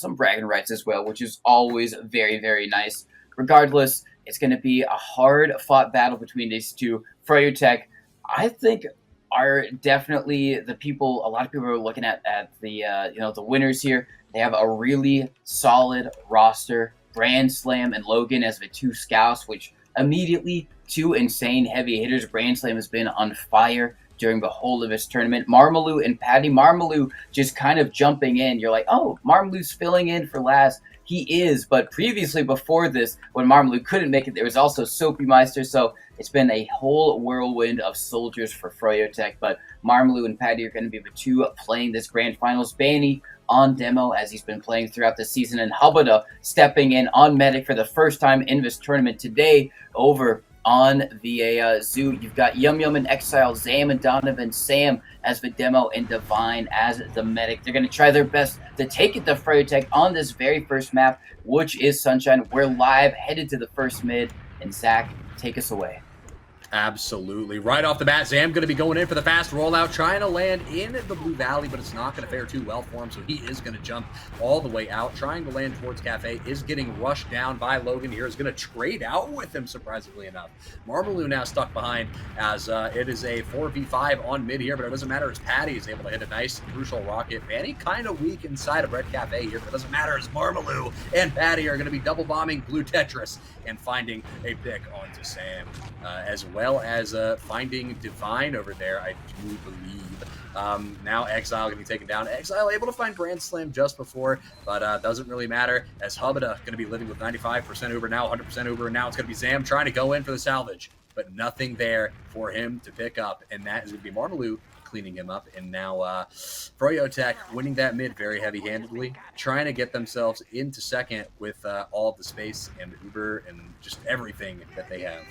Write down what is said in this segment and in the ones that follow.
some bragging rights as well, which is always very, very nice. Regardless, it's going to be a hard fought battle between these two. Froyotech, I think, are definitely the people. A lot of people are looking at the the winners here. They have a really solid roster. Brand Slam and Logan as the two scouts, which immediately two insane heavy hitters. Brand Slam has been on fire during the whole of this tournament. Marmaloo and Patty. Marmaloo just kind of jumping in. You're like, oh, Marmaloo's filling in for last. He is, but previously before this, when Marmaloo couldn't make it, there was also Soapy Meister. So it's been a whole whirlwind of soldiers for Froyotech. But Marmaloo and Patty are going to be the two playing this grand finals. Banny on demo as he's been playing throughout the season, and Hubada stepping in on Medic for the first time in this tournament today over on the Zoo. You've got Yum Yum and Exile, Zam and Donovan, Sam as the demo, and Divine as the Medic. They're going to try their best to take it to Froyotech on this very first map, which is Sunshine. We're live, headed to the first mid, and Zach, take us away. Absolutely. Right off the bat, Zam going to be going in for the fast rollout, trying to land in the Blue Valley, but it's not going to fare too well for him, so he is going to jump all the way out, trying to land towards Cafe, is getting rushed down by Logan here, is going to trade out with him, surprisingly enough. Marmaloo now stuck behind as it is a 4v5 on mid here, but it doesn't matter as Patty is able to hit a nice crucial rocket. Banny kind of weak inside of Red Cafe here, but it doesn't matter as Marmaloo and Patty are going to be double bombing Blue Tetris and finding a pick onto Sam, as well as finding Divine over there, I do believe. Now Exile going to be taken down. Exile able to find Grand Slam just before, but doesn't really matter as Hubada going to be living with 95% Uber now, 100% Uber, and now it's going to be Zam trying to go in for the salvage, but nothing there for him to pick up, and that is going to be Marmaloo cleaning him up, and now Froyotech winning that mid very heavy-handedly, trying to get themselves into second with all of the space and the Uber and just everything that they have.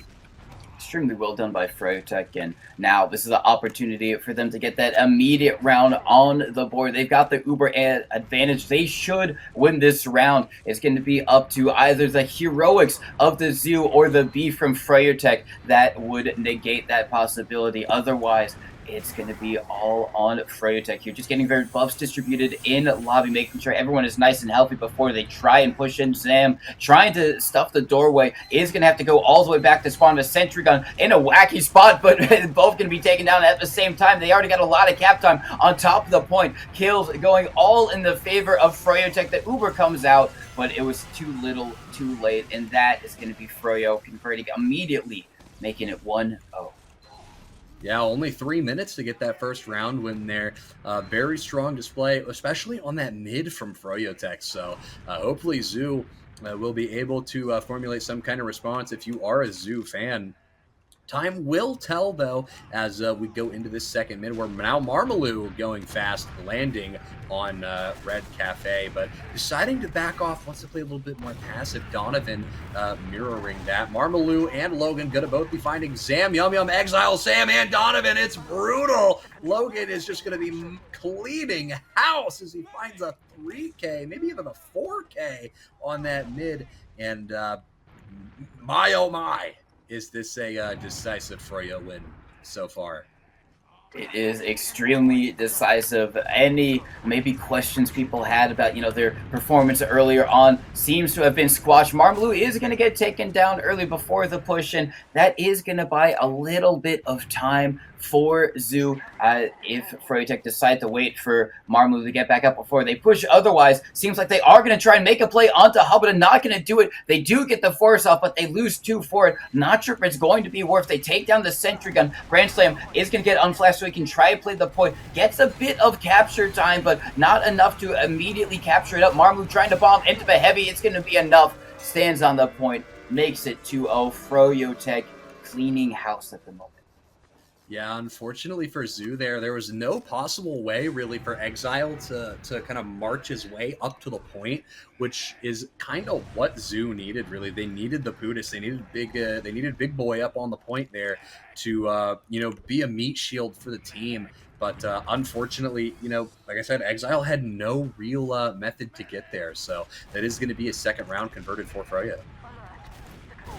Extremely well done by Froyotech, and now this is an opportunity for them to get that immediate round on the board. They've got the Uber advantage. They should win this round. It's going to be up to either the heroics of the Zoo or the B from Froyotech that would negate that possibility. Otherwise, it's going to be all on Froyotech here. Just getting their buffs distributed in lobby, making sure everyone is nice and healthy before they try and push in. Zam trying to stuff the doorway is going to have to go all the way back to spawn a sentry gun in a wacky spot, but both going to be taken down at the same time. They already got a lot of cap time on top of the point. Kills going all in the favor of Froyotech. The Uber comes out, but it was too little, too late, and that is going to be Froyo converting immediately, making it 1-0. Yeah, only 3 minutes to get that first round when they're very strong display, especially on that mid from Froyotech. So hopefully Zoo will be able to formulate some kind of response if you are a Zoo fan. Time will tell, though, as we go into this second mid, where now Marmaloo going fast, landing on Red Cafe, but deciding to back off, wants to play a little bit more passive. Donovan mirroring that. Marmaloo and Logan going to both be finding Zam, Yum Yum, Exile, Sam, and Donovan. It's brutal. Logan is just going to be cleaning house as he finds a 3K, maybe even a 4K on that mid, and my oh my. Is this a decisive Froyo win so far? It is extremely decisive. Any maybe questions people had about, their performance earlier on seems to have been squashed. Marmaloo is going to get taken down early before the push, and that is going to buy a little bit of time for Zoo if Froyotech decide to wait for Marmaloo to get back up before they push. Otherwise, seems like they are going to try and make a play onto Hubada. Not going to do it. They do get the force off, but they lose 2 for it. Not sure if it's going to be worth. They take down the sentry gun. Grand Slam is going to get unflashed so he can try and play the point. Gets a bit of capture time, but not enough to immediately capture it up. Marmaloo trying to bomb into the heavy. It's going to be enough. Stands on the point. Makes it 2-0. Froyotech cleaning house at the moment. Yeah, unfortunately for Zoo there was no possible way really for Exile to kind of march his way up to the point, which is kind of what Zoo needed really. They needed the Pootis. They needed Big Boy up on the point there to be a meat shield for the team. But unfortunately, like I said, Exile had no real method to get there. So that is going to be a second round converted for Froyo.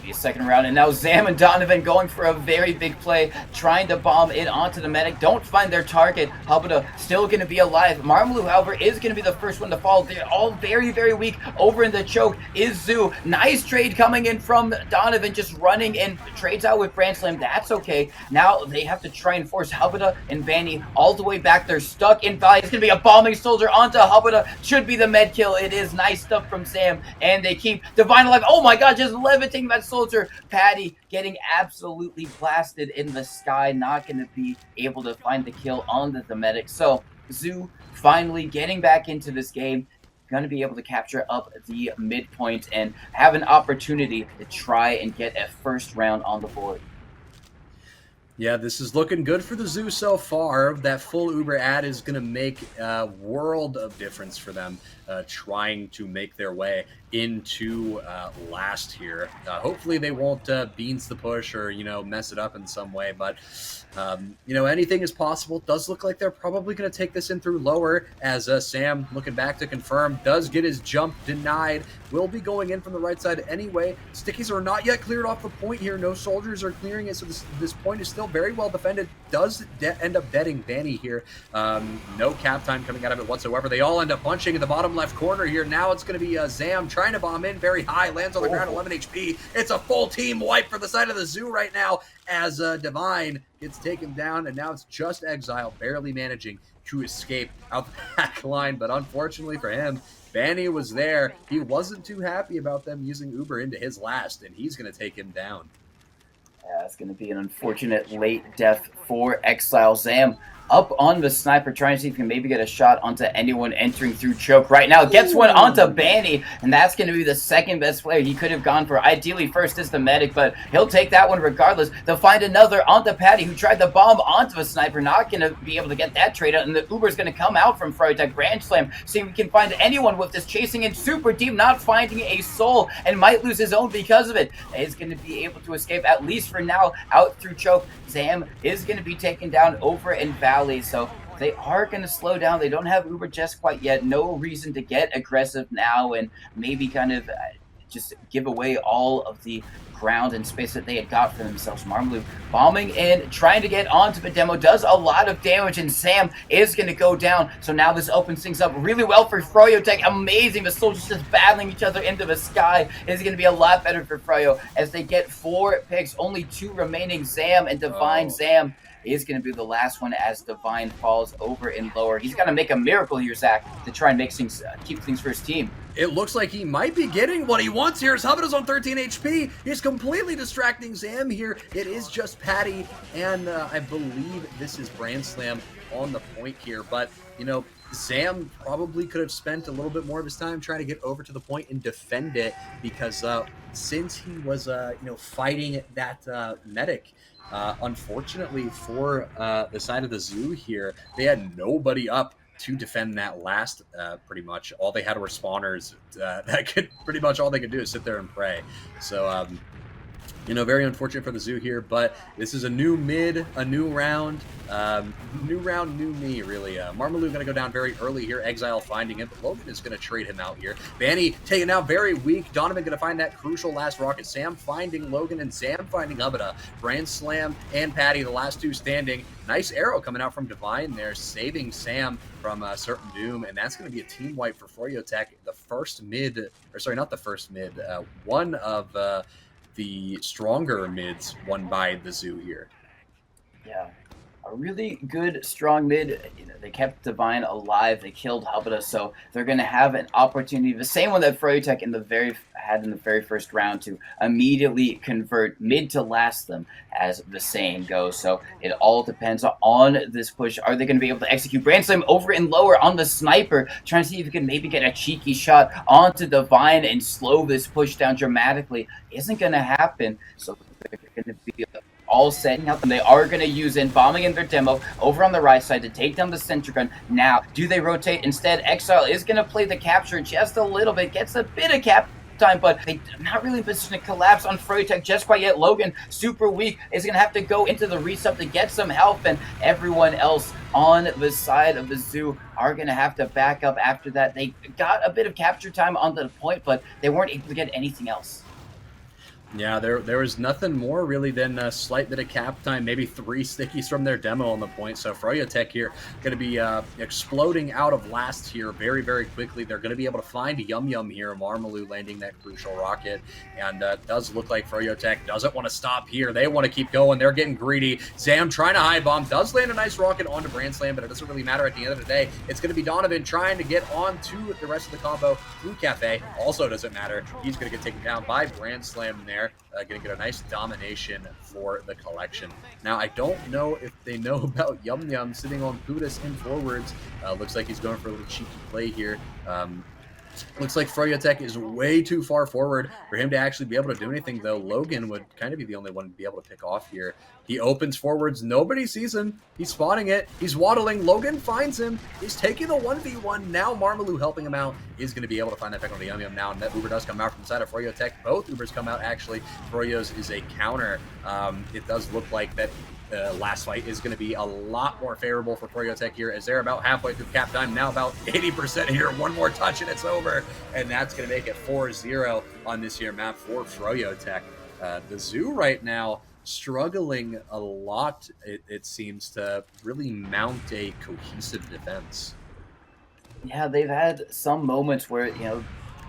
Be a second round, and now Zam and Donovan going for a very big play, trying to bomb in onto the medic. Don't find their target. Hubada still going to be alive. Marmalu, however, is going to be the first one to fall. They're all very, very weak. Over in the choke is Zoo. Nice trade coming in from Donovan, just running and trades out with Brand Slam. That's okay. Now they have to try and force Hubada and Vanny all the way back. They're stuck in Valley. It's going to be a bombing soldier onto Hubada. Should be the med kill. It is nice stuff from Sam, and they keep Divine alive. Oh my god, just levitating that soldier. Patty getting absolutely blasted in the sky, not going to be able to find the kill on the medic. So Zoo finally getting back into this game, going to be able to capture up the midpoint and have an opportunity to try and get a first round on the board. Yeah, this is looking good for the Zoo so far. That full Uber ad is going to make a world of difference for them trying to make their way into last here. Hopefully they won't beans the push or, mess it up in some way. But, anything is possible. It does look like they're probably going to take this in through lower as Sam, looking back to confirm, does get his jump denied. Will be going in from the right side anyway. Stickies are not yet cleared off the point here. No soldiers are clearing it, so this point is still very well defended. Does end up deading Vanny here. No cap time coming out of it whatsoever. They all end up punching in the bottom left corner here. Now it's going to be Zam trying to bomb in very high. Lands on the ground, 11 HP. It's a full team wipe for the side of the Zoo right now as Divine gets taken down, and now it's just Exile barely managing to escape out the back line. But unfortunately for him, Vanny was there. He wasn't too happy about them using Uber into his last, and he's going to take him down. Yeah, it's going to be an unfortunate late death for Exile. Zam up on the sniper, trying to see if he can maybe get a shot onto anyone entering through choke right now. Gets one onto Banny, and that's going to be the second best player he could have gone for. Ideally, first is the medic, but he'll take that one regardless. They'll find another onto Patty, who tried the bomb onto a sniper. Not going to be able to get that trade out, and the Uber's going to come out from Frotech. Brand Slam, see if we can find anyone with this, chasing in super deep, not finding a soul, and might lose his own because of it. He's going to be able to escape, at least for now, out through choke. Zam is going to be taken down over in Valley, so they are going to slow down. They don't have Uber just quite yet. No reason to get aggressive now and maybe kind of just give away all of the ground and space that they had got for themselves. Marmalu bombing in, trying to get onto the demo, does a lot of damage, and Sam is going to go down. So now this opens things up really well for Froyotech. Amazing. The soldiers just battling each other into the sky. Is going to be a lot better for Froyo as they get 4 picks, only 2 remaining. Zam and Divine. Zam is going to be the last one as Divine falls over in lower. He's got to make a miracle here, Zach, to try and make things, keep things for his team. It looks like he might be getting what he wants here. As Hubada's on 13 HP. He's completely distracting Zam here. It is just Patty, and I believe this is Brand Slam on the point here. But, Zam probably could have spent a little bit more of his time trying to get over to the point and defend it, because since he was, fighting that medic, unfortunately for the side of the Zoo here, they had nobody up to defend that last, pretty much. All they had were spawners that could, pretty much all they could do is sit there and pray. So, very unfortunate for the Zoo here, but this is a new mid, a new round, new me, really. Marmalu going to go down very early here. Exile finding it, but Logan is going to trade him out here. Vanny taken out very weak. Donovan going to find that crucial last rocket. Sam finding Logan, and Sam finding Hubada. Brand Slam and Patty, the last 2 standing. Nice arrow coming out from Divine there, saving Sam from Certain Doom, and that's going to be a team wipe for Froyotech. The first mid, or sorry, not the first mid, one of the stronger mids won by the Zoo here. Yeah, a really good, strong mid. They kept Divine alive. They killed Hubada, so they're going to have an opportunity, the same one that Froyotech had in the very first round, to immediately convert mid to last them, as the saying goes. So it all depends on this push. Are they going to be able to execute? Brand Slam over and lower on the sniper, trying to see if he can maybe get a cheeky shot onto Divine and slow this push down dramatically. Isn't going to happen. So they're going to be all setting up, and they are going to use in bombing in their demo over on the right side to take down the sentry gun. Now, do they rotate? Instead, Exile is going to play the capture just a little bit, gets a bit of cap time, but they're not really in position to collapse on Froyotech just quite yet. Logan, super weak, is going to have to go into the resup to get some help, and everyone else on the side of the Zoo are going to have to back up after that. They got a bit of capture time on the point, but they weren't able to get anything else. Yeah, there was nothing more really than a slight bit of cap time, maybe 3 stickies from their demo on the point. So FroyoTech here going to be exploding out of last here very, very quickly. They're going to be able to find Yum Yum here. Marmaloo landing that crucial rocket. And does look like FroyoTech doesn't want to stop here. They want to keep going. They're getting greedy. Zam trying to high bomb. Does land a nice rocket onto Brand Slam, but it doesn't really matter at the end of the day. It's going to be Donovan trying to get on to the rest of the combo through Cafe. Also doesn't matter. He's going to get taken down by Brand Slam there. Going to get a nice domination for the collection. Now, I don't know if they know about Yum Yum sitting on Pudas in forwards. Looks like he's going for a little cheeky play here. Looks like FroyoTech is way too far forward for him to actually be able to do anything, though. Logan would kind of be the only one to be able to pick off here. He opens forwards. Nobody sees him. He's spotting it. He's waddling. Logan finds him. He's taking the 1v1. Now Marmaloo helping him out is going to be able to find that back on the Yum Yum now. And that Uber does come out from the side of FroyoTech. Both Ubers come out, actually. Froyo's is a counter. It does look like that last fight is going to be a lot more favorable for FroyoTech here, as they're about halfway through cap time, now about 80% here. One more touch and it's over, and that's going to make it 4-0 on this here map for FroyoTech. The Zoo right now struggling a lot, it seems, to really mount a cohesive defense. Yeah, they've had some moments where,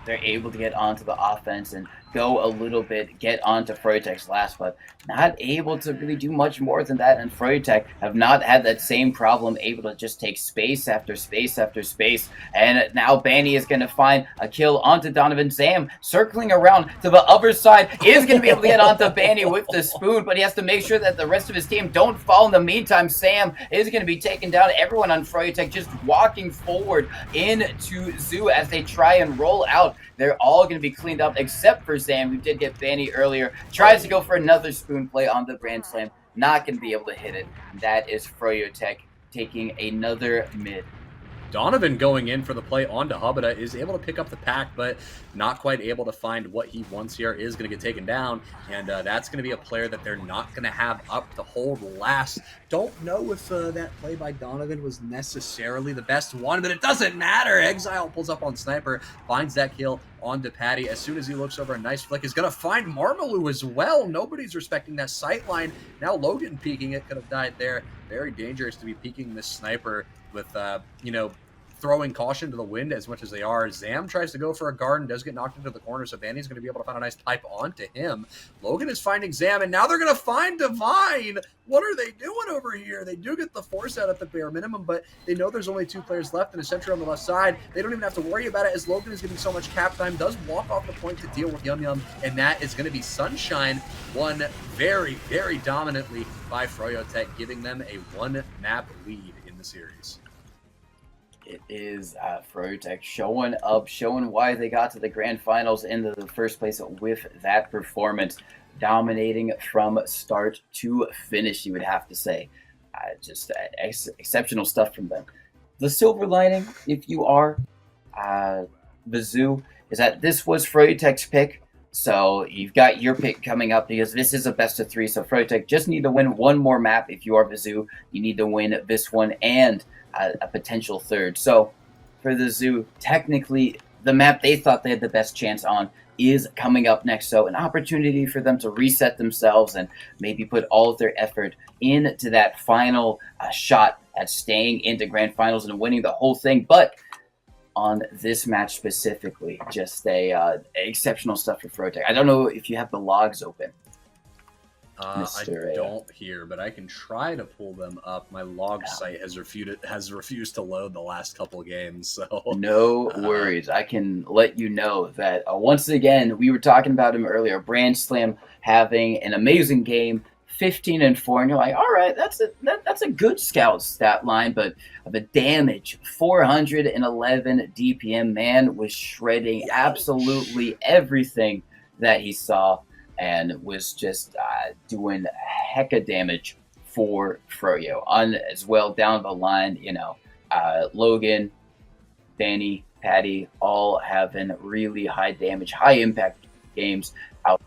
they're able to get onto the offense and go a little bit, get onto FroyoTech's last, but not able to really do much more than that. And FroyoTech have not had that same problem, able to just take space after space after space. And now Banny is going to find a kill onto Donovan. Zam circling around to the other side is going to be able to get onto Banny with the spoon, but he has to make sure that the rest of his team don't fall. In the meantime, Sam is going to be taking down everyone on FroyoTech, just walking forward into Zoo as they try and roll out. They're all going to be cleaned up except for Zam, who did get Banny earlier. Tries to go for another spoon play on the Brand Slam. Not going to be able to hit it. That is FroyoTech taking another mid. Donovan going in for the play onto Hubada is able to pick up the pack, but not quite able to find what he wants here. Is going to get taken down, and that's going to be a player that they're not going to have up to hold last. Don't know if that play by Donovan was necessarily the best one, but it doesn't matter. Exile pulls up on Sniper, finds that kill onto Patty. As soon as he looks over, a nice flick is going to find Marmaloo as well. Nobody's respecting that sight line. Now Logan peeking it, could have died there. Very dangerous to be peeking this Sniper with, throwing caution to the wind as much as they are. Zam tries to go for a garden, does get knocked into the corner, so Banny's going to be able to find a nice pipe onto him. Logan is finding Zam, and now they're going to find Divine. What are they doing over here? They do get the force out at the bare minimum, but they know there's only 2 players left and a sentry on the left side. They don't even have to worry about it, as Logan is getting so much cap time, does walk off the point to deal with Yum Yum, and that is going to be Sunshine, won very, very dominantly by FroyoTech, giving them a 1-map lead in the series. It is FroyoTech showing up, showing why they got to the grand finals in the first place with that performance, dominating from start to finish, you would have to say. Just exceptional stuff from them. The silver lining, if you are the Zoo, is that this was FroyoTech's pick. So you've got your pick coming up, because this is a best of 3. So FroyoTech just need to win one more map. If you are the Zoo, you need to win this one and a potential third. So for the Zoo, technically the map they thought they had the best chance on is coming up next. So an opportunity for them to reset themselves and maybe put all of their effort into that final shot at staying into grand finals and winning the whole thing. But on this match specifically, just exceptional stuff for FroyoTech. I don't know if you have the logs open. I don't here, but I can try to pull them up. My log site has refused to load the last couple of games. So no worries. I can let you know that once again, we were talking about him earlier. Brand Slam having an amazing game, 15-4, and you're like, all right, that's a good scout stat line, but the damage, 411 DPM. Man was shredding absolutely everything that he saw, and was just doing a heck of damage for Froyo. As well down the line, Logan, Banny, Patty, all having really high damage, high impact games. Out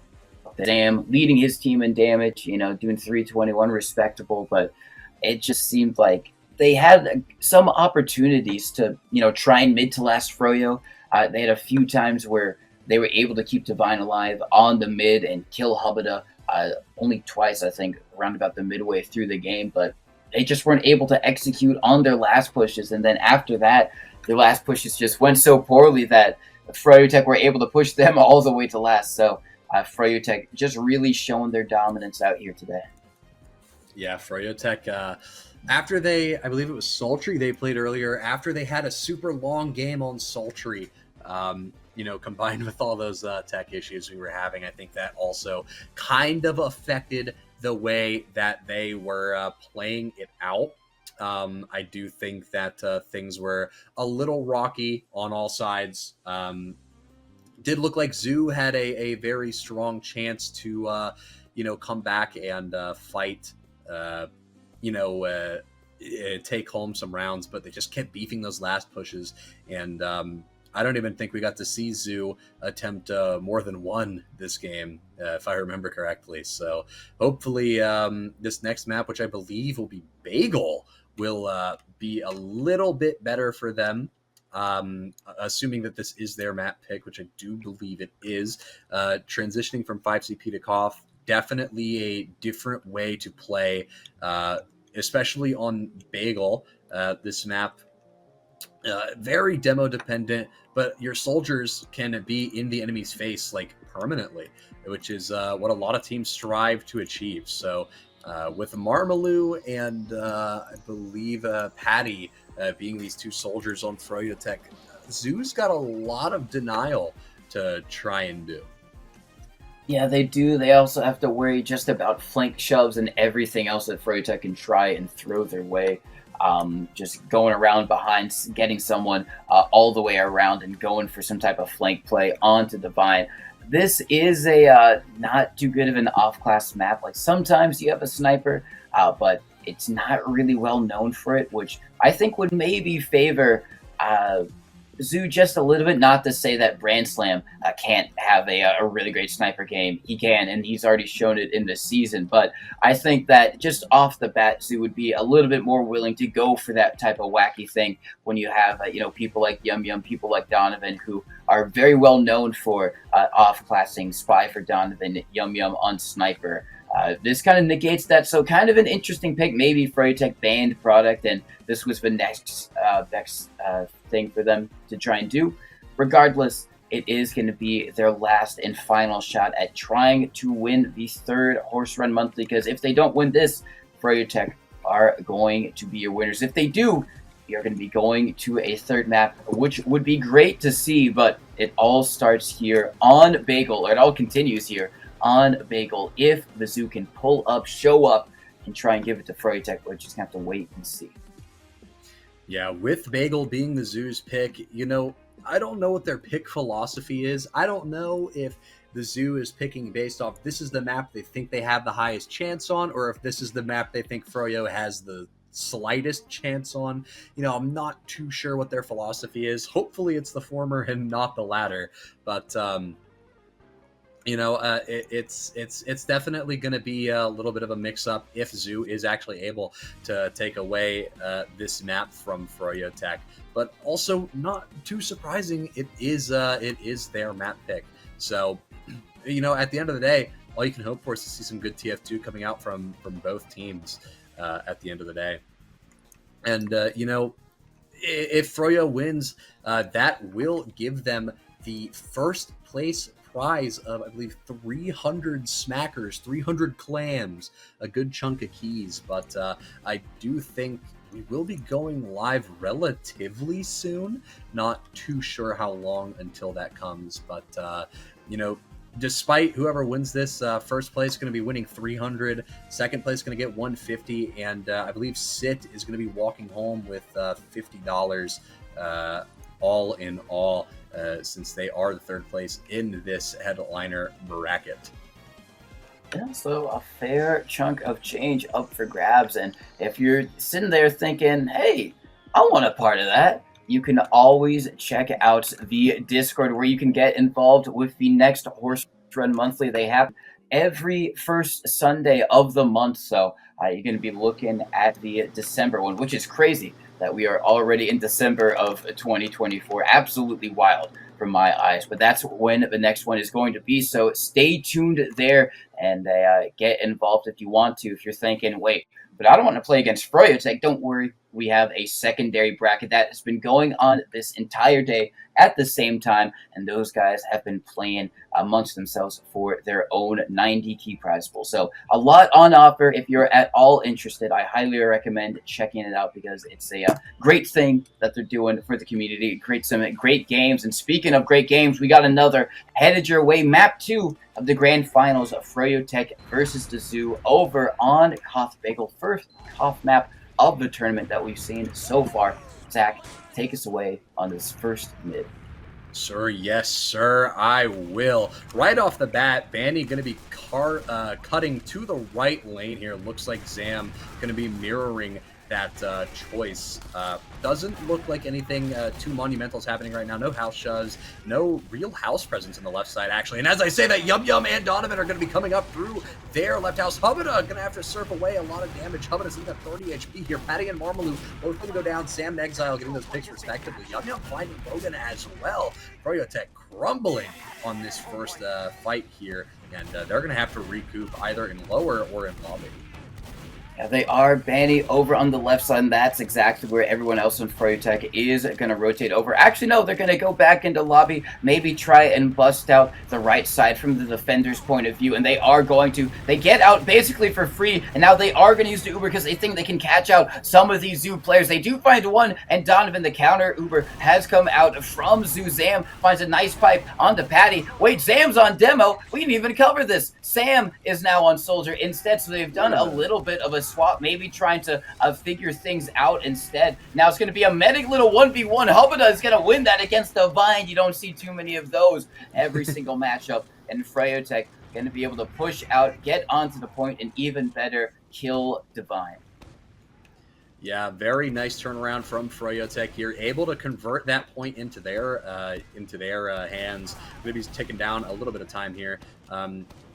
Sam leading his team in damage, doing 321, respectable, but it just seemed like they had some opportunities to, try and mid to last Froyo. They had a few times where they were able to keep Divine alive on the mid and kill Hubada only twice, I think, around about the midway through the game. But they just weren't able to execute on their last pushes. And then after that, their last pushes just went so poorly that Froyotech were able to push them all the way to last. So Froyotech just really showing their dominance out here today. Yeah, Froyotech, after I believe it was Sultry they played earlier, after they had a super long game on Sultry, combined with all those tech issues we were having, I think that also kind of affected the way that they were playing it out. I do think that things were a little rocky on all sides. Did look like Zoo had a very strong chance to, come back and fight, take home some rounds, but they just kept beefing those last pushes. And I don't even think we got to see Zoo attempt more than one this game, if I remember correctly. So hopefully this next map, which I believe will be Bagel, will be a little bit better for them. Assuming that this is their map pick, which I do believe it is. Transitioning from 5CP to KOF, definitely a different way to play, especially on Bagel. This map, very demo dependent, but your soldiers can be in the enemy's face like permanently, which is what a lot of teams strive to achieve. So with Marmaloo and I believe Patty being these two soldiers on Froyotech, Zoo's got a lot of denial to try and do. Yeah, they do. They also have to worry just about flank shoves and everything else that Froyotech can try and throw their way. Just going around behind, getting someone all the way around and going for some type of flank play onto Divine. This is a not too good of an off-class map. Like sometimes you have a sniper, but it's not really well known for it, which I think would maybe favor Zoo just a little bit. Not to say that Brand Slam can't have a really great sniper game. He can, and he's already shown it in this season. But I think that just off the bat, Zoo would be a little bit more willing to go for that type of wacky thing when you have people like Yum Yum, people like Donovan, who are very well known for off-classing Spy for Donovan, Yum Yum on Sniper. This kind of negates that, so kind of an interesting pick. Maybe Froyotech banned product, and this was the next thing for them to try and do. Regardless, it is going to be their last and final shot at trying to win the third Horse Run Monthly, because if they don't win this, Froyotech are going to be your winners. If they do, you're going to be going to a third map, which would be great to see, but it all starts here on Bagel, or it all continues here on Bagel. If the Zoo can pull up, show up, and try and give it to Froyotech, we're just going to have to wait and see. Yeah, with Bagel being the Zoo's pick, I don't know what their pick philosophy is. I don't know if the Zoo is picking based off this is the map they think they have the highest chance on, or if this is the map they think Froyo has the slightest chance on. I'm not too sure what their philosophy is. Hopefully it's the former and not the latter, but it's definitely going to be a little bit of a mix-up if Zoo is actually able to take away this map from Froyotech. But also, not too surprising, it is their map pick. So, at the end of the day, all you can hope for is to see some good TF2 coming out from both teams at the end of the day. And, if Froyo wins, that will give them the first place prize of, I believe, 300 smackers, 300 clams, a good chunk of keys. But I do think we will be going live relatively soon. Not too sure how long until that comes, but despite whoever wins this, first place is going to be winning 300, second place is going to get 150, and I believe Sit is going to be walking home with $50 all in all, since they are the third place in this headliner bracket. Yeah, so a fair chunk of change up for grabs, and if you're sitting there thinking, hey, I want a part of that, you can always check out the Discord where you can get involved with the next Horse Run Monthly. They have every first Sunday of the month, so you're going to be looking at the December one, which is crazy that we are already in December of 2024. Absolutely wild from my eyes. But that's when the next one is going to be. So stay tuned there and get involved if you want to. If you're thinking, wait, but I don't want to play against Froyo, it's like, don't worry. We have a secondary bracket that has been going on this entire day at the same time, and those guys have been playing amongst themselves for their own 90 key prize pool. So a lot on offer. If you're at all interested, I highly recommend checking it out because it's a great thing that they're doing for the community. Create some great games. And speaking of great games, we got another headed your way map 2 of the grand finals of Froyo Tech versus the Zoo over on Koth Bagel. First Koth map of the tournament that we've seen so far. Zach, take us away on this first mid. Sir, yes, sir, I will. Right off the bat, Banny going to be cutting to the right lane here. Looks like Zam going to be mirroring that choice. Doesn't look like anything too monumental is happening right now. No house shoves, no real house presence in the left side, actually. And as I say that, Yum Yum and Donovan are going to be coming up through their left house. Hubada going to have to surf away a lot of damage. Hubada's in at 30 HP here. Patty and Marmalou both going to go down. Sam and Exile getting those picks respectively. Yum Yum finding Logan as well. Froyo Tech crumbling on this first fight here. And they're going to have to recoup either in lower or in lobby. Yeah, they are. Banny over on the left side, and that's exactly where everyone else in Froyo Tech is going to rotate over. Actually, no, they're going to go back into lobby, maybe try and bust out the right side from the defender's point of view, and they are going to. They get out basically for free, and now they are going to use the Uber because they think they can catch out some of these Zoo players. They do find one, and Donovan, the counter Uber, has come out from Zoo. Zam finds a nice pipe onto Patty. Wait, Zam's on demo. We didn't even cover this. Sam is now on Soldier instead, so they've done a little bit of a swap, maybe trying to figure things out instead. Now it's going to be a medic little 1v1. Hubada is going to win that against Divine. You don't see too many of those every single matchup. And Froyo Tech going to be able to push out, get onto the point, and even better, kill Divine. Yeah, very nice turnaround from Froyo Tech here, able to convert that point into their hands. Maybe he's taken down a little bit of time here.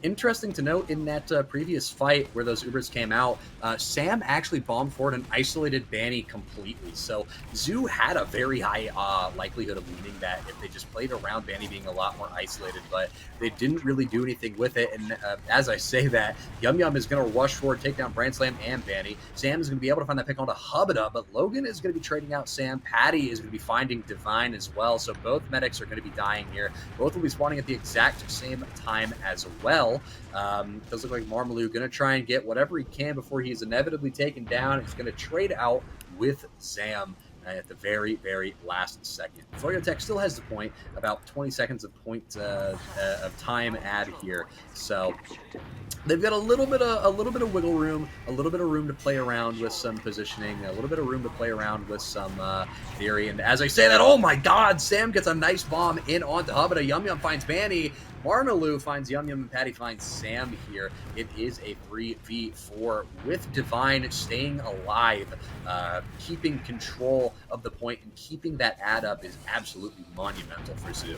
Interesting to note in that previous fight where those Ubers came out, Sam actually bombed forward and isolated Banny completely. So Zoo had a very high likelihood of winning that if they just played around Banny being a lot more isolated, but they didn't really do anything with it. And as I say that, Yum Yum is going to rush forward, take down Brand Slam and Banny. Sam is going to be able to find that pick onto Hubada, but Logan is going to be trading out Sam. Patty is going to be finding Divine as well. So both medics are going to be dying here. Both will be spawning at the exact same time as well. Does look like Marmalou going to try and get whatever he can before he's inevitably taken down. He's going to trade out with Zam at the very, very last second. Froyo Tech still has the point, about 20 seconds of time add here. So they've got a little bit of wiggle room, a little bit of room to play around with some positioning, a little bit of room to play around with some theory. And as I say that, oh my God, Sam gets a nice bomb in onto Hubada. Yum Yum finds Banny. Marmalou finds Yum Yum and Patty finds Sam here. It is a 3v4 with Divine staying alive. Keeping control of the point and keeping that add up is absolutely monumental for Zoo.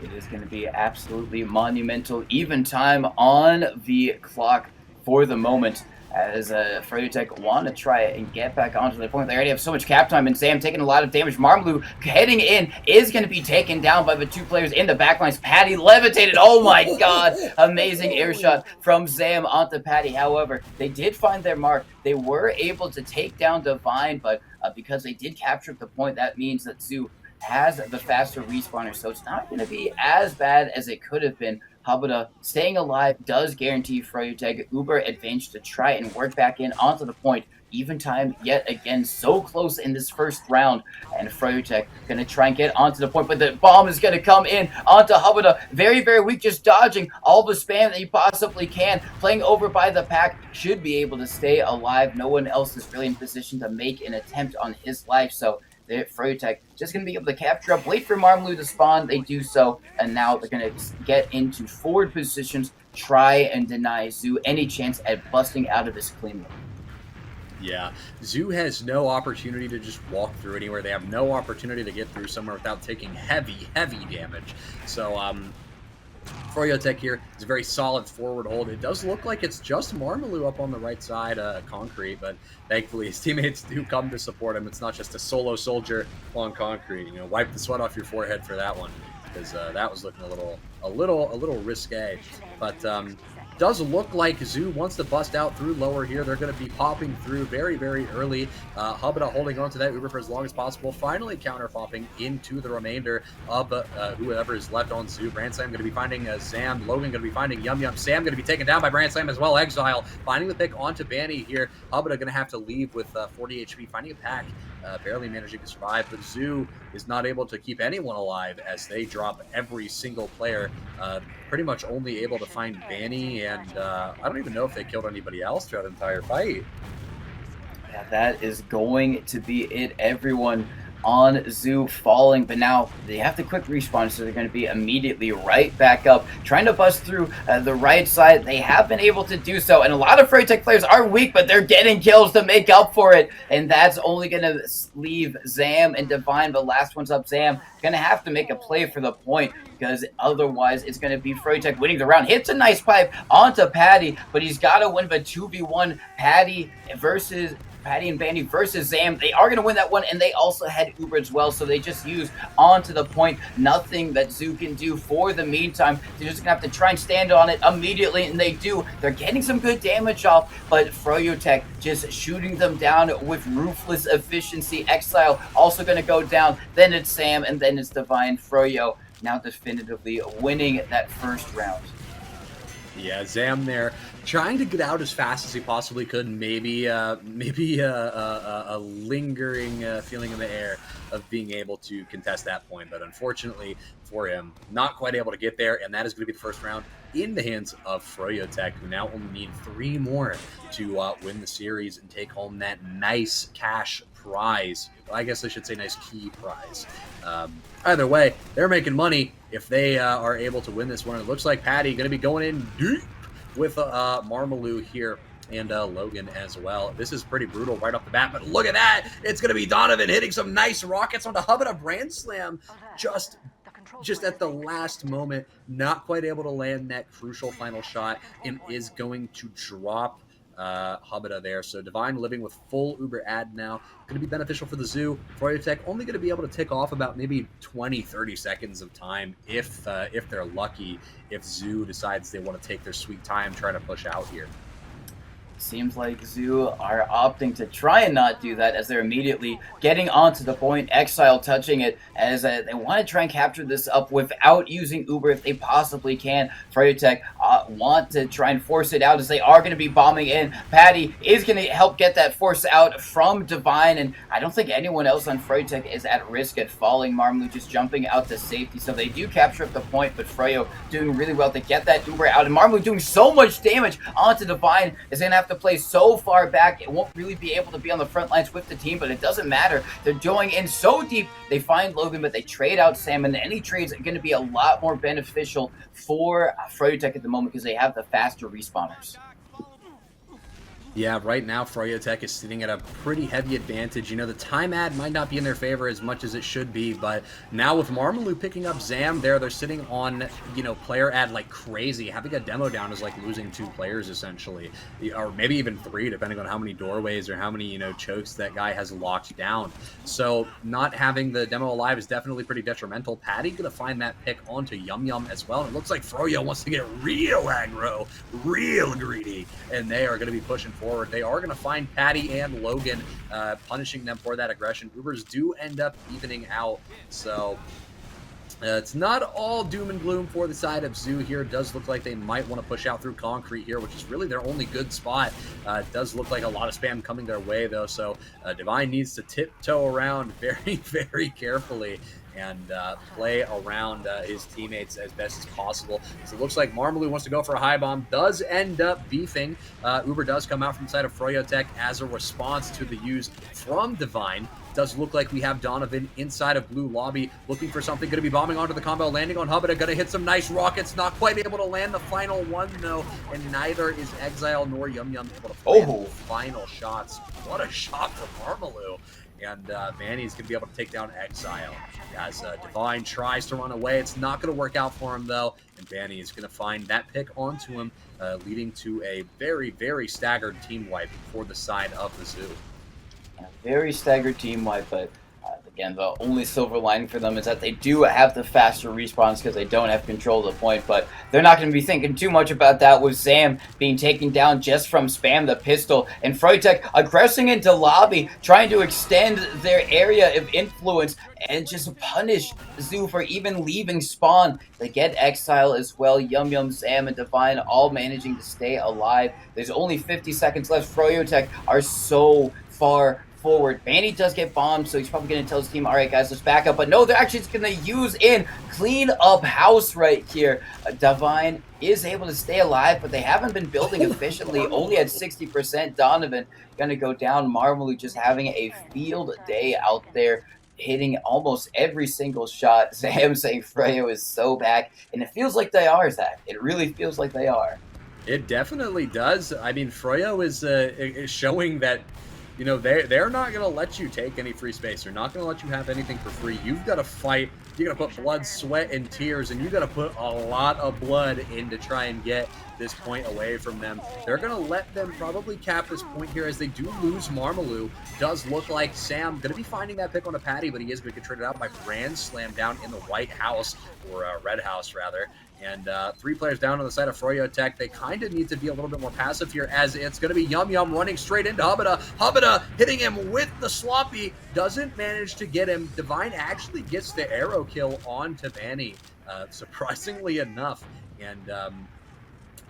It is going to be absolutely monumental. Even time on the clock for the moment as Froyo Tech want to try and get back onto the point. They already have so much cap time, and Sam taking a lot of damage. Marmalou heading in is going to be taken down by the two players in the backlines. Patty levitated. Oh my God. Amazing air shot from Zam onto Patty. However, they did find their mark. They were able to take down Divine, but because they did capture the point, that means that Zoo has the faster respawner, so it's not going to be as bad as it could have been. Hubada staying alive does guarantee Froyo Tech Uber advantage to try and work back in onto the point. Even time yet again, so close in this first round, and Froyo Tech going to try and get onto the point, but the bomb is going to come in onto Hubada. Very, very weak, just dodging all the spam that he possibly can. Playing over by the pack, should be able to stay alive. No one else is really in position to make an attempt on his life, so Froyo Tech just going to be able to capture up, wait for Marmalou to spawn. They do so, and now they're going to get into forward positions, try and deny Zoo any chance at busting out of this clean one. Yeah, Zoo has no opportunity to just walk through anywhere. They have no opportunity to get through somewhere without taking heavy damage. So, Froyo Tech here is a very solid forward hold. It does look like it's just Marmalou up on the right side, concrete, but thankfully his teammates do come to support him. It's not just a solo soldier on concrete. You know, wipe the sweat off your forehead for that one. because that was looking a little risque. But does look like Zoo wants to bust out through lower here. They're going to be popping through very, very early. Hubada holding on to that Uber for as long as possible. Finally counter popping into the remainder of whoever is left on Zoo. Brandslam going to be finding Zam. Logan going to be finding Yum Yum. Sam going to be taken down by Brandslam as well. Exile finding the pick onto Banny here. Hubada going to have to leave with 40 HP. Finding a pack. Barely managing to survive, but Zoo is not able to keep anyone alive as they drop every single player. Pretty much only able to find Banny, and I don't even know if they killed anybody else throughout the entire fight. Yeah, that is going to be it. Everyone on Zoo falling, but now they have to quick respawn, so they're going to be immediately right back up, trying to bust through the right side. They have been able to do so, and a lot of FroyoTech players are weak, but they're getting kills to make up for it, and that's only going to leave Zam and Divine. The last one's up. Zam going to have to make a play for the point, because otherwise it's going to be FroyoTech winning the round. Hits a nice pipe onto Patty, but he's got to win the 2v1. Patty and Banny versus Zam. They are going to win that one, and they also had Uber as well, so they just use onto the point. Nothing that Zoo can do for the meantime. They're just going to have to try and stand on it immediately, and they do. They're getting some good damage off, but FroyoTech just shooting them down with ruthless efficiency. Exile also going to go down. Then it's Sam, and then it's Divine. Froyo now definitively winning that first round. Yeah, Zam there trying to get out as fast as he possibly could. Maybe a lingering feeling in the air of being able to contest that point. But unfortunately for him, not quite able to get there. And that is going to be the first round in the hands of FroyoTech, who now only need 3 more to win the series and take home that nice cash prize. Well, I guess I should say nice key prize. Either way, they're making money if they are able to win this one. It looks like Patty going to be going in deep with Marmaloo here and Logan as well. This is pretty brutal right off the bat, but look at that. It's going to be Donovan hitting some nice rockets onto Hubada. Brandslam just at the last moment, not quite able to land that crucial final shot, and is going to drop Hubada there. So Divine living with full Uber ad now. Going to be beneficial for the Zoo. FroyoTech only going to be able to tick off about maybe 20-30 seconds of time if they're lucky, if Zoo decides they want to take their sweet time trying to push out here. Seems like Zoo are opting to try and not do that, as they're immediately getting onto the point. Exile touching it, as they want to try and capture this up without using Uber if they possibly can. FroyoTech want to try and force it out, as they are going to be bombing in. Patty is going to help get that force out from Divine, and I don't think anyone else on FroyoTech is at risk at falling. Marmaloo just jumping out to safety, so they do capture up the point, but Froyo doing really well to get that Uber out, and Marmaloo doing so much damage onto Divine is going to have to play so far back. It won't really be able to be on the front lines with the team, but it doesn't matter. They're going in so deep. They find Logan, but they trade out Sam, and any trades are going to be a lot more beneficial for FroyoTech at the moment because they have the faster respawners. Yeah, right now FroyoTech is sitting at a pretty heavy advantage. You know, the time ad might not be in their favor as much as it should be, but now with Marmaloo picking up Zam there, they're sitting on, you know, player ad like crazy. Having a demo down is like losing 2 players essentially, or maybe even 3, depending on how many doorways or how many, you know, chokes that guy has locked down. So not having the demo alive is definitely pretty detrimental. Patty gonna find that pick onto Yum Yum as well. And it looks like Froyo wants to get real aggro, real greedy, and they are gonna be pushing forward. They are going to find Patty and Logan, punishing them for that aggression. Ubers do end up evening out, so it's not all doom and gloom for the side of Zoo here. It does look like they might want to push out through concrete here, which is really their only good spot. It does look like a lot of spam coming their way, though, so Divine needs to tiptoe around very, very carefully and play around his teammates as best as possible. So it looks like Marmaloo wants to go for a high bomb, does end up beefing. Uber does come out from the side of FroyoTech as a response to the use from Divine. Does look like we have Donovan inside of blue lobby looking for something. Going to be bombing onto the combo, landing on Hubada. Going to hit some nice rockets. Not quite able to land the final one, though. And neither is Exile nor Yum Yum able to land the final shots. What a shot from Marmaloo. And Manny's going to be able to take down Exile as Divine tries to run away. It's not going to work out for him, though. And Manny is going to find that pick onto him, leading to a very, very staggered team wipe for the side of the Zoo. A very staggered team wipe, but the Again, the only silver lining for them is that they do have the faster respawns because they don't have control of the point, but they're not going to be thinking too much about that with Zam being taken down just from spam the pistol, and Freutek aggressing into lobby, trying to extend their area of influence and just punish Zoo for even leaving spawn. They get Exile as well. Yum Yum, Zam, and Divine all managing to stay alive. There's only 50 seconds left. Froyotech are so far forward. Banny does get bombed, so he's probably going to tell his team, all right, guys, let's back up. But no, they're actually just going to use in clean up house right here. Divine is able to stay alive, but they haven't been building efficiently. Only at 60%. Donovan going to go down. Marmalou just having a field day out there, hitting almost every single shot. Sam saying Freyo is so back, and it feels like they are, Zach. It really feels like they are. It definitely does. I mean, Freyo is showing that, you know, they're not going to let you take any free space. They're not going to let you have anything for free. You've got to fight. You got to put blood, sweat, and tears, and you got to put a lot of blood in to try and get this point away from them. They're going to let them probably cap this point here as they do lose Marmalou. Does look like Sam going to be finding that pick on a Patty, but he is going to get traded out by Brand Slam down in the White House, or Red House, rather. And 3 players down on the side of Froyotech. They kind of need to be a little bit more passive here, as it's going to be Yum Yum running straight into Hubada. Hubada hitting him with the sloppy. Doesn't manage to get him. Divine actually gets the arrow kill onto Banny, surprisingly enough. And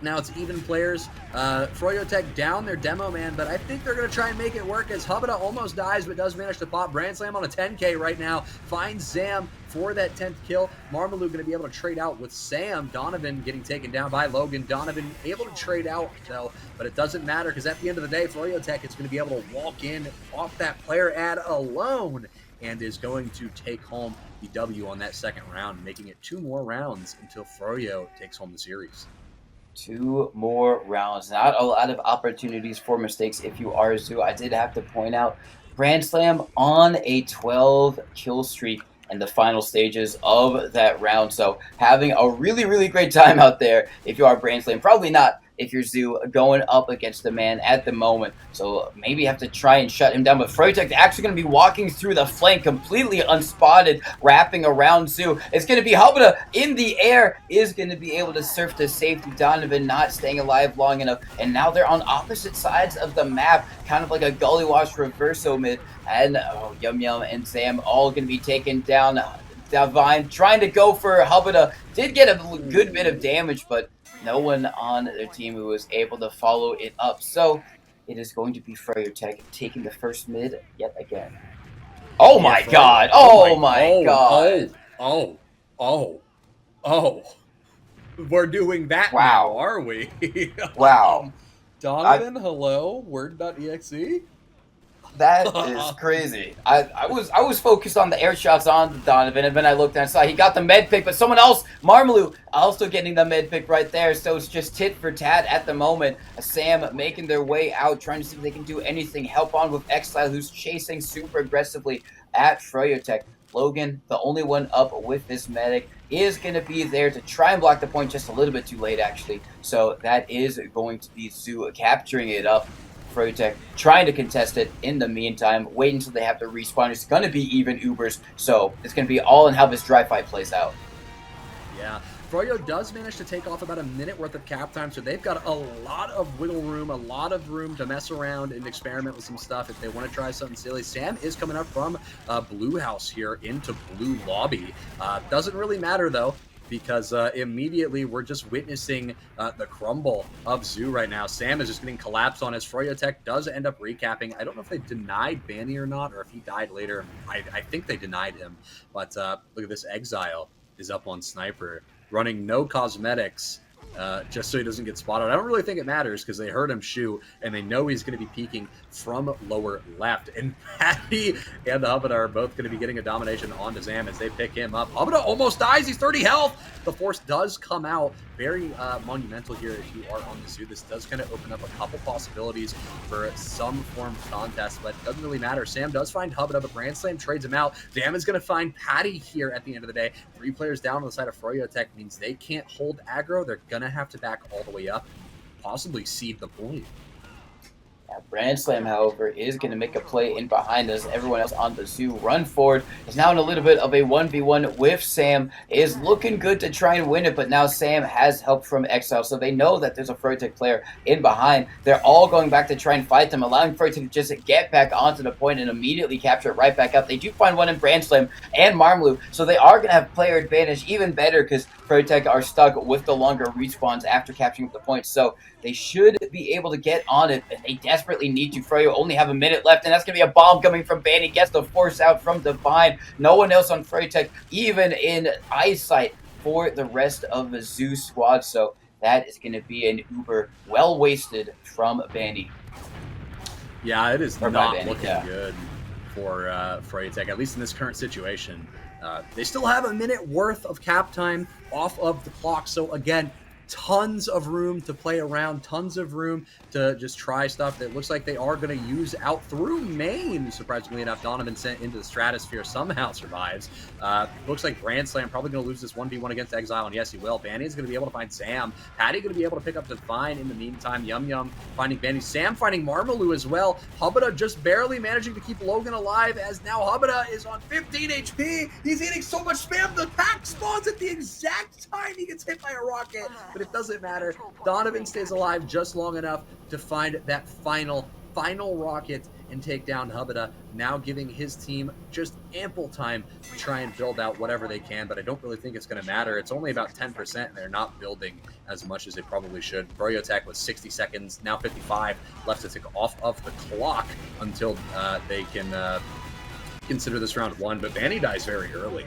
now it's even players. Froyotech down their demo man, but I think they're going to try and make it work as Hubada almost dies, but does manage to pop. Brand Slam on a 10K right now. Finds Zam for that 10th kill. Marmalou going to be able to trade out with Sam. Donovan getting taken down by Logan. Donovan able to trade out, though, but it doesn't matter because at the end of the day, Froyotech is going to be able to walk in off that player ad alone and is going to take home the W on that second round, making it 2 more rounds until Froyo takes home the series. 2 more rounds. Not a lot of opportunities for mistakes if you are Zoo. I did have to point out Brand Slam on a 12 kill streak in the final stages of that round. So having a really, really great time out there if you are Brand Slam. Probably not if you're Zoo going up against the man at the moment. So maybe you have to try and shut him down. But Froyotech actually going to be walking through the flank completely unspotted, wrapping around Zoo. It's going to be Hubada in the air, is going to be able to surf to safety. Donovan not staying alive long enough. And now they're on opposite sides of the map, kind of like a gully wash reverso mid. And Yum Yum and Sam all going to be taken down. Divine trying to go for Hubada. Did get a good bit of damage, but no one on their team who was able to follow it up. So it is going to be Froyotech taking the first mid yet again. Oh my god! Oh my god! Oh. We're doing that wow. now, are we? Wow. Donovan, hello, word.exe? That is crazy. I was focused on the air shots on Donovan, and then I looked and I saw he got the med pick, but someone else, Marmalou, also getting the med pick right there. So it's just tit for tat at the moment. Sam making their way out, trying to see if they can do anything. Help on with Exile, who's chasing super aggressively at Froyotech. Logan, the only one up with this medic, is going to be there to try and block the point just a little bit too late, actually. So that is going to be Zoo capturing it up. Froyotech trying to contest it in the meantime. Wait until they have to respawn. It's going to be even Ubers, so it's going to be all in how this dry fight plays out. Yeah, Froyo does manage to take off about a minute worth of cap time, so they've got a lot of wiggle room, a lot of room to mess around and experiment with some stuff if they want to try something silly. Sam is coming up from Blue House here into Blue Lobby. Doesn't really matter, though, because immediately we're just witnessing the crumble of Zoo right now. Sam is just getting collapsed on as Froyotech does end up recapping. I don't know if they denied Banny or not, or if he died later. I think they denied him. But look at this. Exile is up on Sniper, running no cosmetics, just so he doesn't get spotted. I don't really think it matters because they heard him shoot and they know he's going to be peeking from lower left. And Patty and Hubada are both going to be getting a domination onto Zam as they pick him up. Hubada almost dies. He's 30 health. The force does come out. Very monumental here if you are on the Zoo. This does kind of open up a couple possibilities for some form of contest, but it doesn't really matter. Sam does find Hubada, but Brand Slam trades him out. Zam is going to find Patty here at the end of the day. 3 players down on the side of Froyotech means they can't hold aggro. They're going to have to back all the way up, possibly cede the point. Now, Brand Slam, however, is going to make a play in behind us. Everyone else on the zoo run forward. Is now in a little bit of a 1v1 with Sam. Is looking good to try and win it, but now Sam has help from Exile, so they know that there's a Froyotech player in behind. They're all going back to try and fight them, allowing Froyotech to just get back onto the point and immediately capture it right back up. They do find one in Brand Slam and Marmalu, so they are going to have player advantage even better because Froyotech are stuck with the longer respawns after capturing the point. So they should be able to get on it, and they desperately need to. Froyo only have a minute left, and that's going to be a bomb coming from Banny. Gets the force out from Divine. No one else on Froyotech, even in eyesight for the rest of the Zoo squad. So that is going to be an uber well wasted from Banny. Yeah, it is not looking good for Froyotech, at least in this current situation. They still have a minute worth of cap time off of the clock. So again, tons of room to play around, tons of room to just try stuff that looks like they are going to use out through main. Surprisingly enough, Donovan sent into the stratosphere somehow survives. Looks like Brand Slam probably going to lose this 1v1 against Exile, and yes, he will. Banny's going to be able to find Sam. Patty going to be able to pick up Divine in the meantime. Yum Yum finding Banny. Sam finding Marmalu as well. Hubada just barely managing to keep Logan alive, as now Hubada is on 15 HP. He's eating so much spam. The pack spawns at the exact time he gets hit by a rocket. But it doesn't matter. Donovan stays alive just long enough to find that final rocket and take down Hubada, now giving his team just ample time to try and build out whatever they can, but I don't really think it's going to matter. It's only about 10%, and they're not building as much as they probably should. Froyotech with 60 seconds, now 55, left to tick off of the clock until they can consider this round one, but Banny dies very early.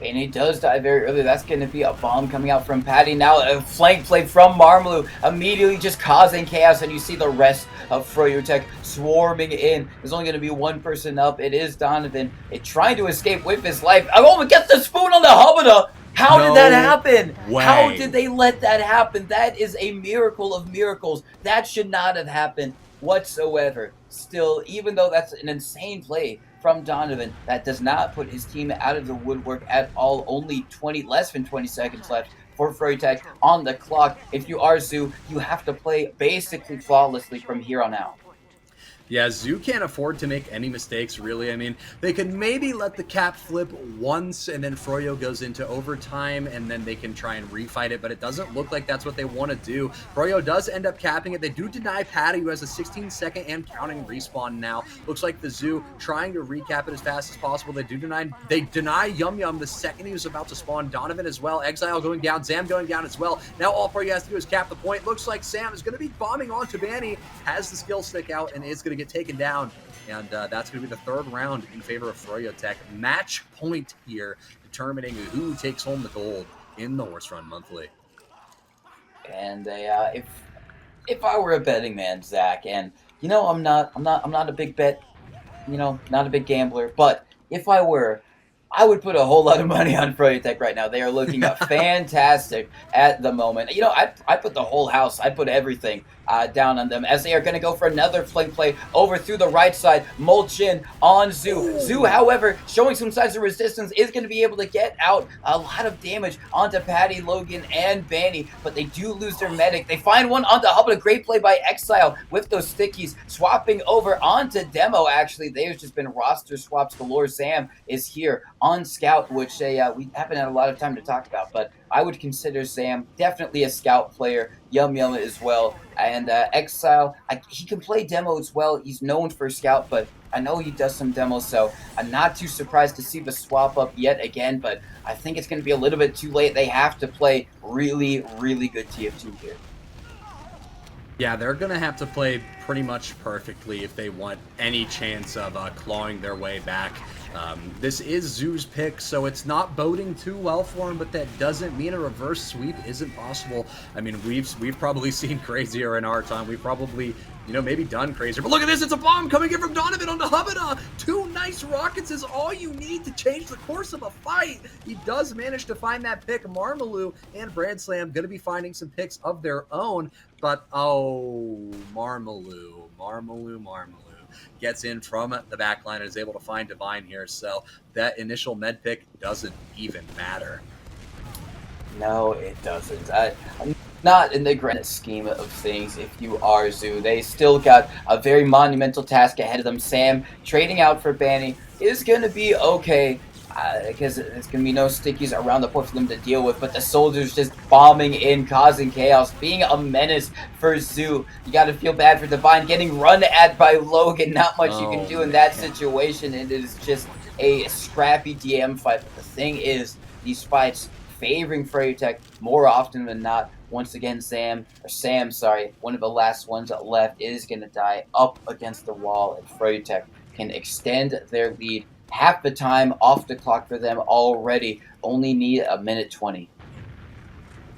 And he does die very early. That's going to be a bomb coming out from Patty. Now a flank play from Marmalu, immediately just causing chaos. And you see the rest of Froyotech swarming in. There's only going to be one person up. It is Donovan. Trying to escape with his life. Oh, but gets the spoon on the Hubada. How did that happen? How did they let that happen? That is a miracle of miracles. That should not have happened whatsoever. Still, even though that's an insane play from Donovan, that does not put his team out of the woodwork at all. Only less than 20 seconds left for Froyotech on the clock. If you are Zoo, you have to play basically flawlessly from here on out. Yeah, Zoo can't afford to make any mistakes, really. I mean, they could maybe let the cap flip once, and then Froyo goes into overtime, and then they can try and refight it, but it doesn't look like that's what they want to do. Froyo does end up capping it. They do deny Patty, who has a 16-second and counting respawn now. Looks like the Zoo trying to recap it as fast as possible. They deny Yum Yum the second he was about to spawn. Donovan as well. Exile going down. Zam going down as well. Now all Froyo has to do is cap the point. Looks like Sam is going to be bombing onto Banny, has the skill stick out, and is going to get taken down, and that's going to be the third round in favor of Froyotech. Match point here, determining who takes home the gold in the Horse Run Monthly. And if I were a betting man, Zach, and you know I'm not a big bet, not a big gambler, but if I were, I would put a whole lot of money on Froyotech right now. They are looking fantastic at the moment. I put the whole house, I put everything down on them, as they are going to go for another flank play over through the right side. Mulch in on Zoo. Zoo, however, showing some signs of resistance, is going to be able to get out a lot of damage onto Patty, Logan, and Banny, but they do lose their medic. They find one onto Hubba. Great play by Exile with those stickies, swapping over onto Demo. Actually, there's just been roster swaps galore. Sam is here on Scout, which we haven't had a lot of time to talk about, but I would consider Sam definitely a Scout player. Yum Yum as well. And Exile, he can play Demo as well. He's known for Scout, but I know he does some demos, so I'm not too surprised to see the swap up yet again, but I think it's going to be a little bit too late. They have to play really, really good TF2 here. Yeah, they're going to have to play pretty much perfectly if they want any chance of clawing their way back. This is Zoo's pick, so it's not boding too well for him, but that doesn't mean a reverse sweep isn't possible. I mean, we've probably seen crazier in our time. We've probably, maybe done crazier. But look at this, it's a bomb coming in from Donovan onto Hubada. 2 nice rockets is all you need to change the course of a fight. He does manage to find that pick. Marmalu and Brand Slam going to be finding some picks of their own, but Marmalu gets in from the backline and is able to find Divine here, so that initial med pick doesn't even matter. No, it doesn't. not in the grand scheme of things if you are Zoo. They still got a very monumental task ahead of them. Sam trading out for Banny is going to be okay because there's going to be no stickies around the port for them to deal with, but the soldiers just bombing in, causing chaos, being a menace for Zoo. You got to feel bad for Divine getting run at by Logan. Not much you can Oh do in that man. situation. It is just a scrappy DM fight. But the thing is, these fights favoring FreyaTech more often than not. Once again, Sam, sorry, one of the last ones left is going to die up against the wall, and FreyaTech can extend their lead half the time off the clock for them already. Only need a minute 20.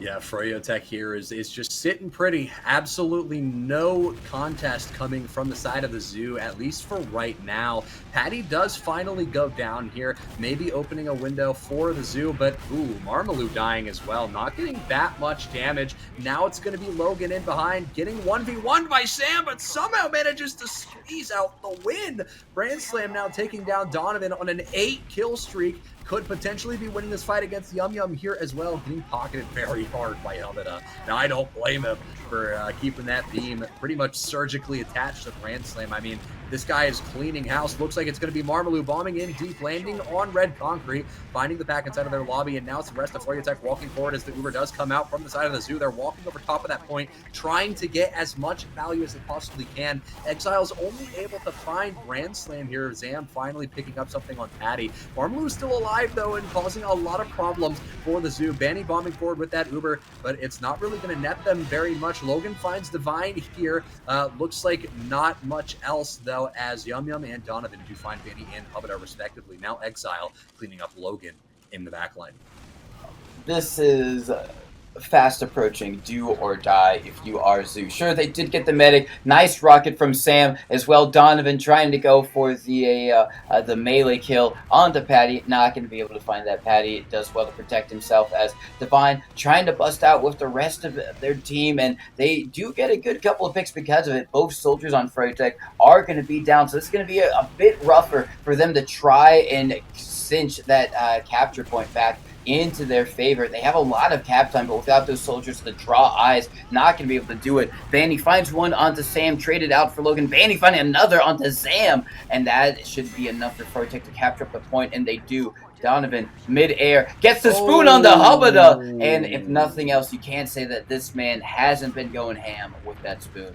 Yeah, FreyaTech here is just sitting pretty. Absolutely no contest coming from the side of the Zoo, at least for right now. Patty does finally go down here, maybe opening a window for the Zoo, but ooh, Marmalou dying as well, not getting that much damage. Now it's going to be Logan in behind, getting 1v1 by Sam, but somehow manages to squeeze out the win. Brand Slam now taking down Donovan on an 8-kill streak. Could potentially be winning this fight against Yum Yum here as well, getting pocketed very hard by Helmeta. Now, I don't blame him for keeping that beam pretty much surgically attached to Brand Slam. I mean, this guy is cleaning house. Looks like it's going to be Marmalou bombing in deep, landing on red concrete, finding the pack inside of their lobby, and now it's the rest of FreyaTech walking forward as the Uber does come out from the side of the Zoo. They're walking over top of that point, trying to get as much value as they possibly can. Exile's only able to find Brand Slam here. Zam finally picking up something on Patty. Marmalou is still alive, though, and causing a lot of problems for the Zoo. Banny bombing forward with that Uber, but it's not really going to net them very much. Logan finds Divine here. Looks like not much else, though, as Yum Yum and Donovan do find Banny and Hubba respectively. Now Exile cleaning up Logan in the backline. This is fast approaching do or die if you are Zoo. Sure, they did get the medic. Nice rocket from Sam as well. Donovan trying to go for the melee kill onto Patty. Not going to be able to find that. Patty does well to protect himself as Divine trying to bust out with the rest of their team, and they do get a good couple of picks because of it. Both soldiers on FreyaTech are going to be down, so it's going to be a bit rougher for them to try and cinch that capture point back into their favor. They have a lot of cap time, but without those soldiers to draw eyes, not going to be able to do it. Banny finds one onto Sam, traded out for Logan. Banny finding another onto Sam, and that should be enough for FreyaTech to capture up the point, and they do. Donovan, mid-air, gets the spoon on the Hubba, and if nothing else, you can't say that this man hasn't been going ham with that spoon.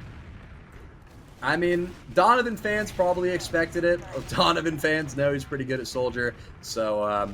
I mean, Donovan fans probably expected it. Donovan fans know he's pretty good at Soldier, so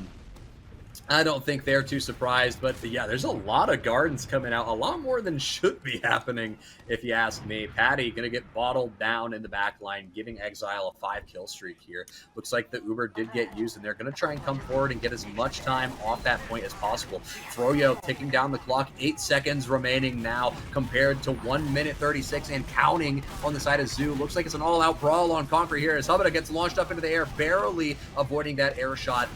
I don't think they're too surprised, but yeah, there's a lot of gardens coming out, a lot more than should be happening, if you ask me. Patty gonna get bottled down in the back line, giving Exile a 5-kill streak here. Looks like the Uber did get used, and they're gonna try and come forward and get as much time off that point as possible. Froyo ticking down the clock, 8 seconds remaining now, compared to 1 minute 36 and counting on the side of Zoo. Looks like it's an all-out brawl on Concrete here as Hubba gets launched up into the air, barely avoiding that air shot.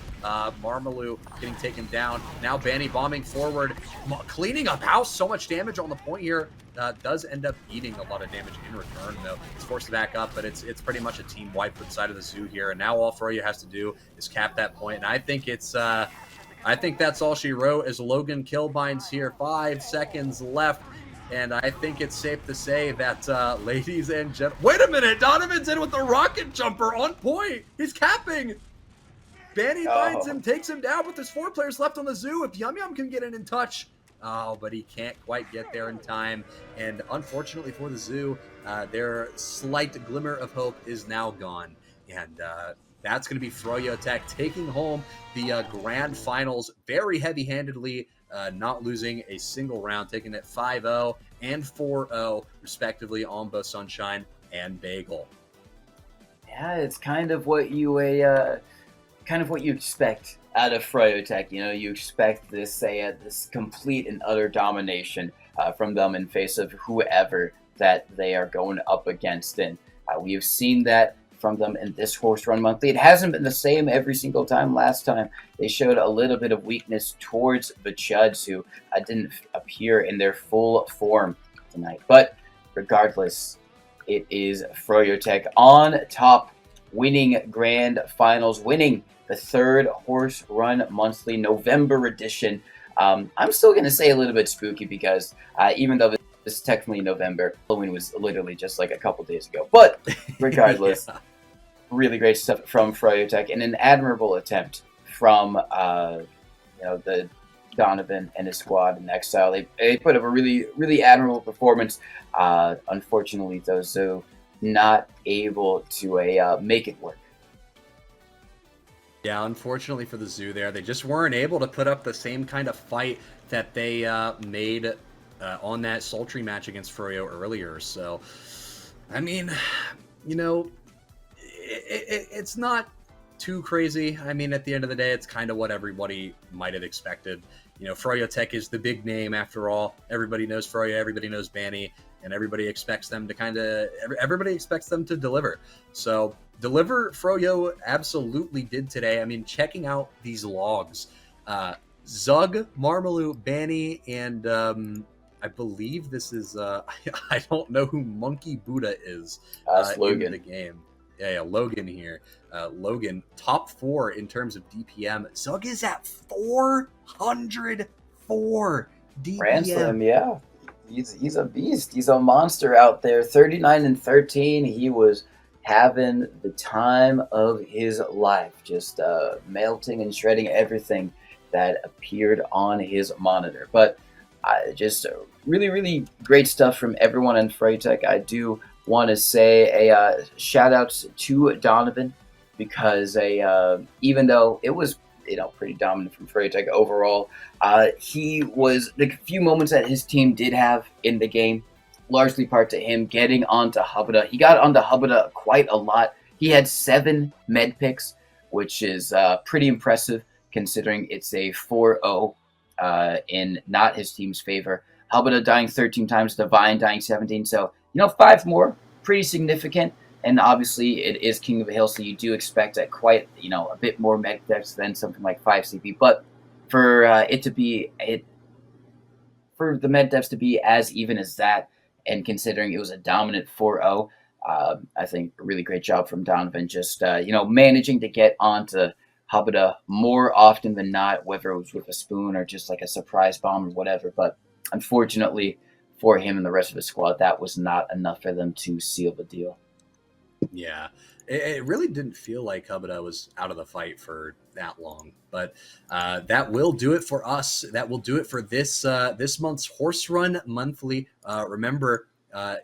Marmalou getting taken down. Now Banny bombing forward, cleaning up house. So much damage on the point here. Does end up eating a lot of damage in return, though. It's forced to back up, but it's pretty much a team wipe for the side of the Zoo here. And now all Froyo has to do is cap that point. And I think it's I think that's all she wrote as Logan Killbinds here. 5 seconds left. And I think it's safe to say that, ladies and gentlemen... Wait a minute! Donovan's in with the rocket jumper on point! He's capping! Banny finds him, takes him down, but there's 4 players left on the Zoo. If Yum Yum can get in touch, but he can't quite get there in time. And unfortunately for the Zoo, their slight glimmer of hope is now gone. And that's going to be FreyaTech taking home the grand finals very heavy-handedly, not losing a single round, taking it 5-0 and 4-0, respectively, on both Sunshine and Bagel. Yeah, it's kind of what you expect out of FreyaTech. You know, you expect this complete and utter domination from them in face of whoever that they are going up against. And we have seen that from them in this Horse Run Monthly. It hasn't been the same every single time. Last time they showed a little bit of weakness towards the Chuds, who didn't appear in their full form tonight. But regardless, it is FreyaTech on top, winning grand finals, winning the 3rd Horse Run Monthly November edition. I'm still going to say a little bit spooky because even though this is technically November, Halloween was literally just like a couple days ago. But regardless, Yeah. really great stuff from FroyoTech and an admirable attempt from the Donovan and his squad in Exile. They put up a really, really admirable performance. Unfortunately, though, so not able to make it work. Yeah, unfortunately for the Zoo there, they just weren't able to put up the same kind of fight that they made on that sultry match against Froyo earlier. So, I mean, you know, it's not too crazy. I mean, at the end of the day, it's kind of what everybody might have expected. You know, Froyo Tech is the big name after all. Everybody knows Froyo, everybody knows Banny, and everybody expects them to everybody expects them to deliver. So deliver Froyo absolutely did today. I mean, checking out these logs, Zug, Marmalou, Banny, and I believe this is I don't know who Monkey Buddha is in the game. Yeah, Logan here. Logan, top 4 in terms of DPM. Zug is at 404 DPM. Ransom, yeah. He's a beast. He's a monster out there. 39-13. He was having the time of his life, just melting and shredding everything that appeared on his monitor. But just really, really great stuff from everyone in FroyoTech. I do want to say a shout outs to Donovan because even though it was pretty dominant from FroyoTech overall, he was the few moments that his team did have in the game, largely part to him getting onto Habuda. He got onto Habuda quite a lot. He had 7 med picks, which is pretty impressive considering it's a 4-0 in not his team's favor. Habuda dying 13 times, Divine dying 17. So 5 more, pretty significant. And obviously, it is King of the Hill, so you do expect quite a bit more med deaths than something like 5 CP. But for for the med deaths to be as even as that, and considering it was a dominant 4-0, I think a really great job from Donovan. Just managing to get onto Habuda more often than not, whether it was with a spoon or just like a surprise bomb or whatever. But unfortunately for him and the rest of his squad, that was not enough for them to seal the deal. Yeah, it really didn't feel like Habuda was out of the fight for that long. But that will do it for us. That will do it for this month's Horse Run Monthly. Remember,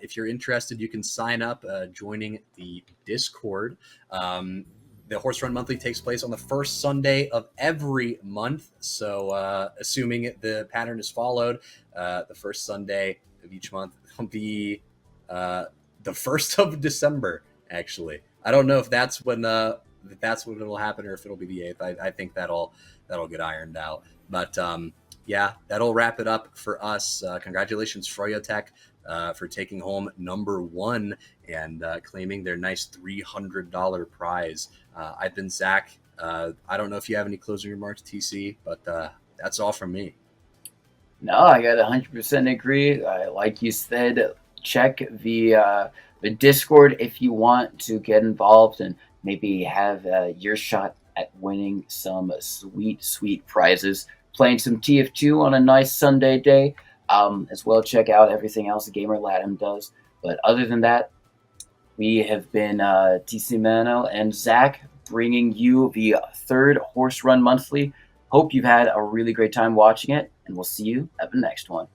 if you're interested, you can sign up joining the Discord. The Horse Run Monthly takes place on the first Sunday of every month. So assuming the pattern is followed, the first Sunday of each month will be the 1st of December, actually. I don't know if that's when it'll happen or if it'll be the 8th. I think that'll get ironed out. But yeah, that'll wrap it up for us. Congratulations, FroyoTech, for taking home number 1 and claiming their nice $300 prize. I've been Zach. I don't know if you have any closing remarks, TC, but that's all from me. No, I got 100% agree. Like you said, check the Discord if you want to get involved and maybe have your shot at winning some sweet, sweet prizes. Playing some TF2 on a nice Sunday day. As well, check out everything else Gamer Latin does. But other than that, we have been TC Mano and Zach bringing you the 3rd Horse Run Monthly. Hope you've had a really great time watching it, and we'll see you at the next one.